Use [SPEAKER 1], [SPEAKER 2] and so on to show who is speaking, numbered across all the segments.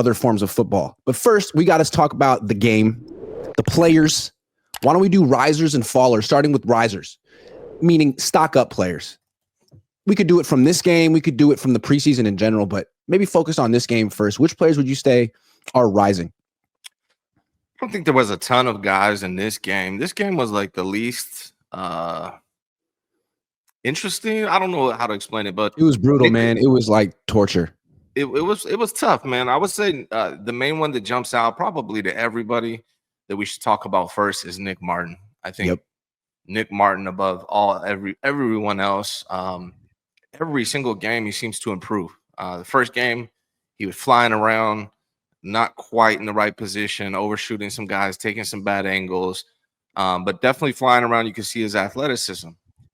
[SPEAKER 1] other forms of football. But first, we got to talk about the game, the players. Why don't we do risers and fallers, starting with risers, meaning stock up players. We could do it from this game. We could do it from the preseason in general, but maybe focus on this game first. Which players would you say are rising?
[SPEAKER 2] I don't think there was a ton of guys in this game. This game was like the least interesting. I don't know how to explain it, but
[SPEAKER 1] it was brutal, man. It was like torture.
[SPEAKER 2] It was tough, man. I would say the main one that jumps out probably to everybody that we should talk about first is Nick Martin. I think Nick Martin above everyone else. Every single game he seems to improve. The first game he was flying around, not quite in the right position, overshooting some guys, taking some bad angles, but definitely flying around. You can see his athleticism.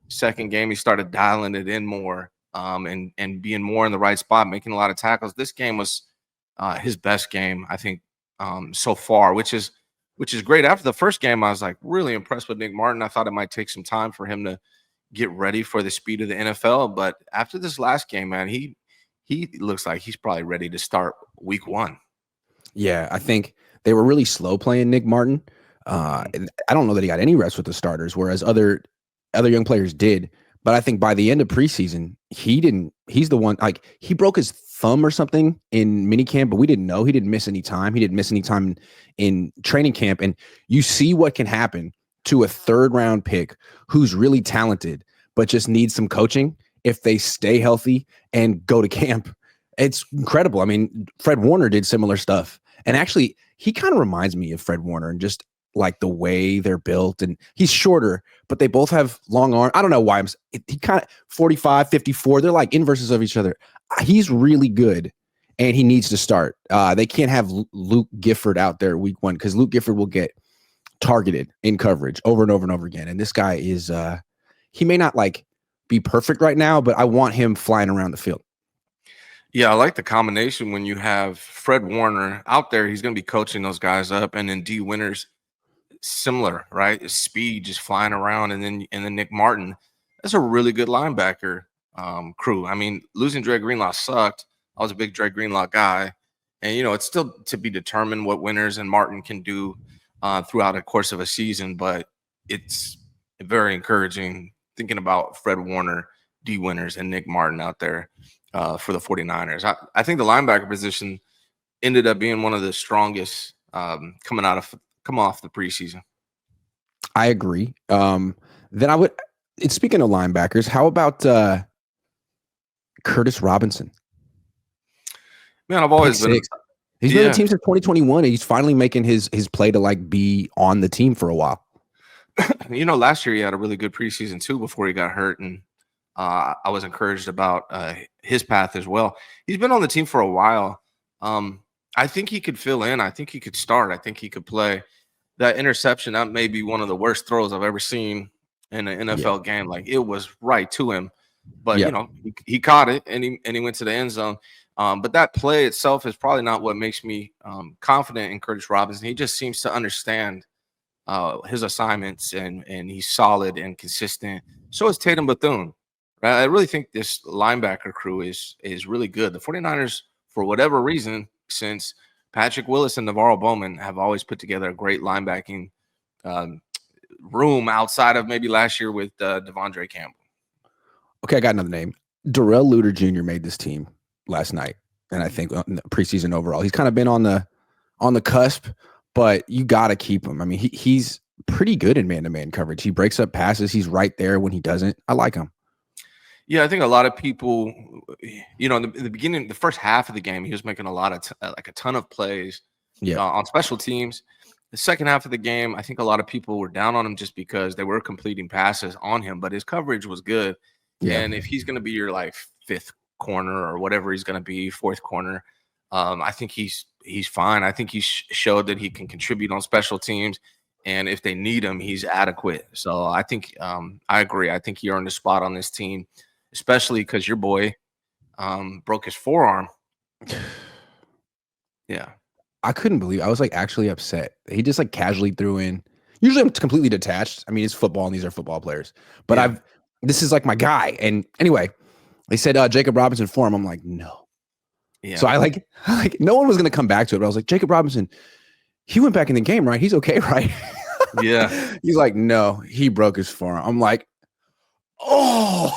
[SPEAKER 2] Second game he started dialing it in more, and being more in the right spot, making a lot of tackles. This game was his best game, I think, so far, which is great. After the first game, I was like really impressed with Nick Martin. I thought it might take some time for him to get ready for the speed of the NFL, but after this last game, man, he looks like he's probably ready to start week 1.
[SPEAKER 1] Yeah, I think they were really slow playing Nick Martin. I don't know that he got any reps with the starters, whereas other young players did. But I think by the end of preseason, he didn't. He's the one, like, he broke his thumb or something in minicamp, but we didn't know. He didn't miss any time. He didn't miss any time in training camp. And you see what can happen to a third-round pick who's really talented, but just needs some coaching if they stay healthy and go to camp. It's incredible. I mean, Fred Warner did similar stuff. And actually, he kind of reminds me of Fred Warner and just like the way they're built. And he's shorter, but they both have long arms. I don't know why. He kind of 45, 54. They're like inverses of each other. He's really good, and he needs to start. They can't have Luke Gifford out there week 1 because Luke Gifford will get targeted in coverage over and over and over again. And this guy is he may not like be perfect right now, but I want him flying around the field.
[SPEAKER 2] Yeah, I like the combination when you have Fred Warner out there. He's going to be coaching those guys up, and then D. Winters, similar, right? His speed, just flying around, and then Nick Martin. That's a really good linebacker crew. I mean, losing Dre Greenlaw sucked. I was a big Dre Greenlaw guy, and it's still to be determined what Winters and Martin can do throughout the course of a season. But it's very encouraging thinking about Fred Warner, D. Winters, and Nick Martin out there for the 49ers. I think the linebacker position ended up being one of the strongest coming off the preseason.
[SPEAKER 1] I agree. Then I would. Speaking of linebackers, how about Curtis Robinson?
[SPEAKER 2] Man, I've always been.
[SPEAKER 1] He's been on the team since 2021, and he's finally making his play to like be on the team for a while.
[SPEAKER 2] Last year he had a really good preseason too before he got hurt, and I was encouraged about his path as well. He's been on the team for a while. I think he could fill in. I think he could start. I think he could play. That interception, that may be one of the worst throws I've ever seen in an NFL game. Like, it was right to him, but he caught it and he went to the end zone. But that play itself is probably not what makes me confident in Curtis Robinson. He just seems to understand his assignments, and he's solid and consistent. So is Tatum Bethune. Right? I really think this linebacker crew is really good. The 49ers, for whatever reason, since Patrick Willis and Navarro Bowman have always put together a great linebacking room outside of maybe last year with Devondre Campbell.
[SPEAKER 1] Okay, I got another name. Darrell Luter Jr. made this team last night, and I think preseason overall, he's kind of been on the cusp, but you got to keep him. I mean, he's pretty good in man-to-man coverage. He breaks up passes. He's right there when he doesn't. I like him.
[SPEAKER 2] Yeah, I think a lot of people, in the beginning, the first half of the game, he was making a lot of a ton of plays on special teams. The second half of the game, I think a lot of people were down on him just because they were completing passes on him, but his coverage was good. Yeah. And if he's going to be your like fifth corner or whatever he's going to be, fourth corner, I think he's fine. I think he showed that he can contribute on special teams, and if they need him, he's adequate. So I think I agree. I think he earned a spot on this team, especially because your boy broke his forearm. Yeah.
[SPEAKER 1] I couldn't believe it. I was like actually upset. He just like casually threw in. Usually I'm completely detached. I mean, it's football and these are football players. But this is like my guy. And anyway, they said Jacob Robinson for him. I'm like, no. So
[SPEAKER 2] Yeah.
[SPEAKER 1] I like no one was going to come back to it. But I was like, Jacob Robinson, he went back in the game, right? He's okay, right?
[SPEAKER 2] Yeah.
[SPEAKER 1] He's like, no, he broke his forearm. I'm like, oh,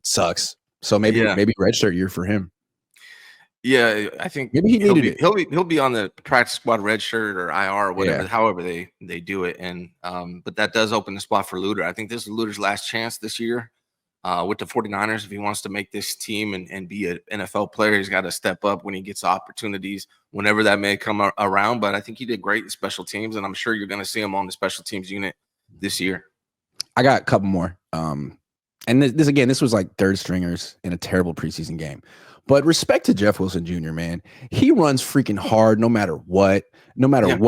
[SPEAKER 1] sucks. So maybe
[SPEAKER 2] Yeah.
[SPEAKER 1] redshirt year for him.
[SPEAKER 2] Yeah. I think
[SPEAKER 1] Maybe he needed it.
[SPEAKER 2] he'll be on the practice squad red shirt or IR or whatever,
[SPEAKER 1] Yeah.
[SPEAKER 2] however they do it. And but that does open the spot for Luter. I think this is Luter's last chance this year. With the 49ers, if he wants to make this team and be an NFL player, he's got to step up when he gets opportunities, whenever that may come around. But I think he did great in special teams, and I'm sure you're going to see him on the special teams unit this year.
[SPEAKER 1] I got a couple more. And this was like third stringers in a terrible preseason game. But respect to Jeff Wilson Jr., man. He runs freaking hard no matter what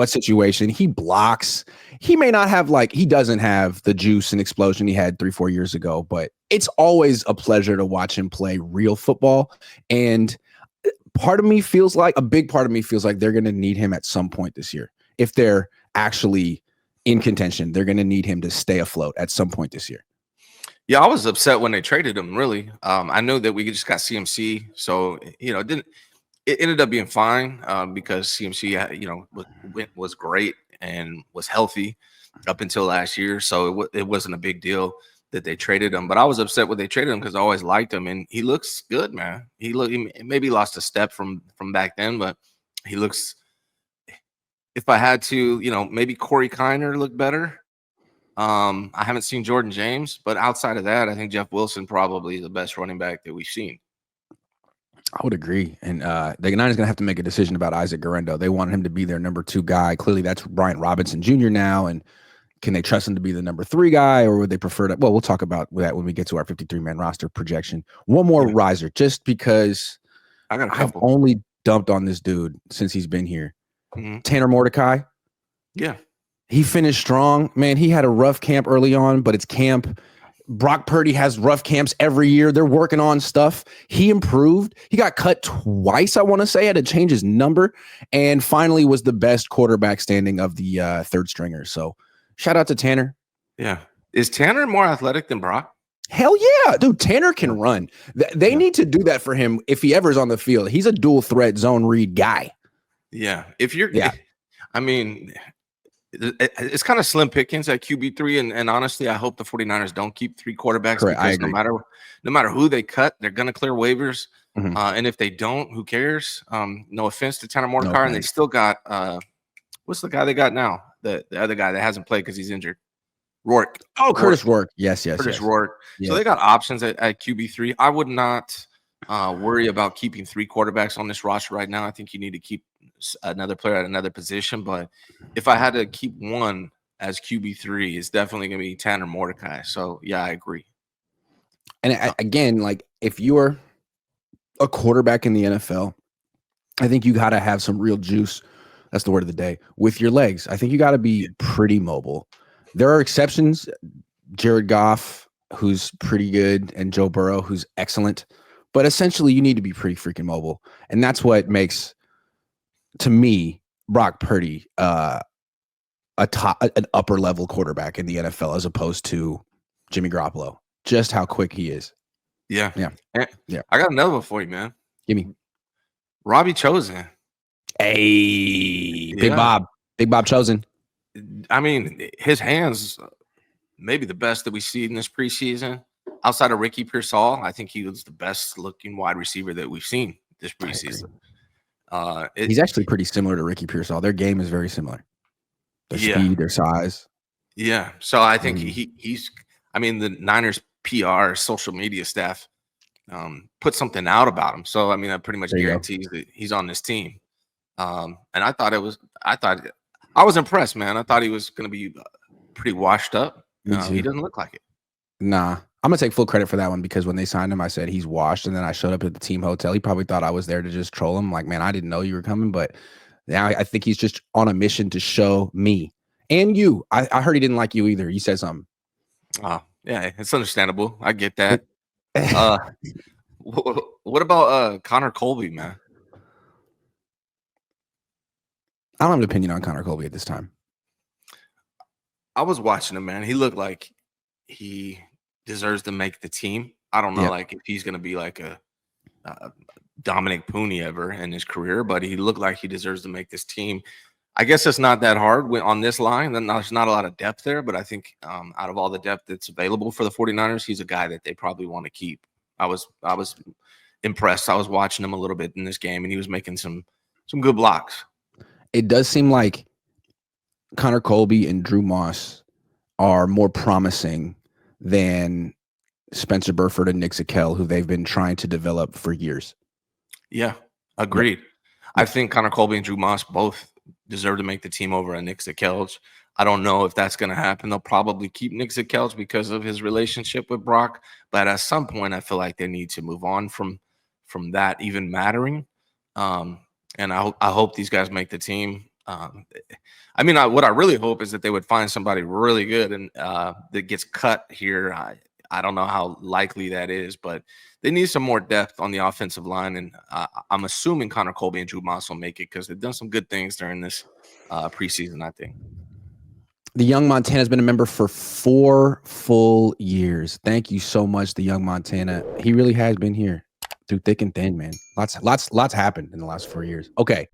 [SPEAKER 1] situation. He blocks. He may not have he doesn't have the juice and explosion he had 3-4 years ago, but it's always a pleasure to watch him play real football. And a big part of me feels like they're going to need him at some point this year. If they're actually in contention, they're going to need him to stay afloat at some point this year.
[SPEAKER 2] Yeah, I was upset when they traded him. Really, I know that we just got CMC, so it ended up being fine because CMC, was great and was healthy up until last year, so it wasn't a big deal that they traded him. But I was upset when they traded him because I always liked him, and he looks good, man. He maybe lost a step from back then, but he looks. If I had to, maybe Corey Kiner looked better. I haven't seen Jordan James, but outside of that, I think Jeff Wilson probably is the best running back that we've seen.
[SPEAKER 1] I would agree. And the Niners going to have to make a decision about Isaac Guerrero. They want him to be their number 2 guy. Clearly, that's Bryant Robinson Jr. now. And can they trust him to be the number 3 guy, or would they prefer to? Well, we'll talk about that when we get to our 53-man roster projection. One more riser, just because I've only dumped on this dude since he's been here. Mm-hmm. Tanner Mordecai.
[SPEAKER 2] Yeah.
[SPEAKER 1] He finished strong. Man, he had a rough camp early on, but it's camp. Brock Purdy has rough camps every year. They're working on stuff. He improved. He got cut twice, I want to say, had to change his number, and finally was the best quarterback standing of the third stringers. So shout out to Tanner.
[SPEAKER 2] Yeah. Is Tanner more athletic than Brock?
[SPEAKER 1] Hell yeah. Dude, Tanner can run. They need to do that for him if he ever is on the field. He's a dual threat zone read guy.
[SPEAKER 2] Yeah. I mean, it's kind of slim pickings at QB3, and honestly, I hope the 49ers don't keep 3 quarterbacks.
[SPEAKER 1] Correct,
[SPEAKER 2] because no matter who they cut, they're going to clear waivers. Mm-hmm. And if they don't, who cares? No offense to Tanner Mordecai, and they still got what's the guy they got now? The other guy that hasn't played because he's injured. Rourke.
[SPEAKER 1] Oh, Curtis Rourke. Yes.
[SPEAKER 2] Curtis Rourke. Yeah. So they got options at QB3. I would not worry about keeping 3 quarterbacks on this roster right now. I think you need to keep another player at another position. But if I had to keep one as QB3, it's definitely going to be Tanner Mordecai. So, yeah, I agree.
[SPEAKER 1] And again, if you're a quarterback in the NFL, I think you got to have some real juice. That's the word of the day. With your legs, I think you got to be pretty mobile. There are exceptions. Jared Goff, who's pretty good, and Joe Burrow, who's excellent. But essentially, you need to be pretty freaking mobile. And that's what makes, to me, Brock Purdy an upper-level quarterback in the NFL as opposed to Jimmy Garoppolo. Just how quick he is.
[SPEAKER 2] Yeah. I got another one for you, man.
[SPEAKER 1] Give me.
[SPEAKER 2] Robbie Chosen.
[SPEAKER 1] Hey, Big Bob Chosen.
[SPEAKER 2] I mean, his hands maybe the best that we see in this preseason. Outside of Ricky Pearsall, I think he was the best looking wide receiver that we've seen this preseason.
[SPEAKER 1] He's actually pretty similar to Ricky Pearsall. Their game is very similar. Their speed, their size.
[SPEAKER 2] Yeah. So I think he's the Niners PR social media staff put something out about him. So that pretty much guarantees that he's on this team. And I was impressed, man. I thought he was going to be pretty washed up. He doesn't look like it.
[SPEAKER 1] Nah. I'm going to take full credit for that one because when they signed him, I said he's washed. And then I showed up at the team hotel. He probably thought I was there to just troll him. Like, man, I didn't know you were coming. But now I think he's just on a mission to show me and you. I heard he didn't like you either. You said something.
[SPEAKER 2] Oh, yeah. It's understandable. I get that. What about Connor Colby, man?
[SPEAKER 1] I don't have an opinion on Connor Colby at this time.
[SPEAKER 2] I was watching him, man. He looked like he deserves to make the team. I don't know, if he's going to be like a Dominic Pooney ever in his career, but he looked like he deserves to make this team. I guess it's not that hard on this line. Then there's not a lot of depth there, but I think out of all the depth that's available for the 49ers, he's a guy that they probably want to keep. I was impressed. I was watching him a little bit in this game, and he was making some good blocks.
[SPEAKER 1] It does seem like Connor Colby and Drew Moss are more promising than Spencer Burford and Nick Zakelj, who they've been trying to develop for years.
[SPEAKER 2] Yeah, agreed. Yep. I think Connor Colby and Drew Moss both deserve to make the team over Nick Zakelj. I don't know if that's going to happen. They'll probably keep Nick Zakelj because of his relationship with Brock, but at some point, I feel like they need to move on from that even mattering. And I hope these guys make the team. I mean, what I really hope is that they would find somebody really good and that gets cut here. I don't know how likely that is, but they need some more depth on the offensive line. And I'm assuming Connor Colby and Drew Moss will make it because they've done some good things during this preseason, I think.
[SPEAKER 1] The Young Montana has been a member for 4 full years. Thank you so much, the Young Montana. He really has been here through thick and thin, man. Lots happened in the last 4 years. Okay.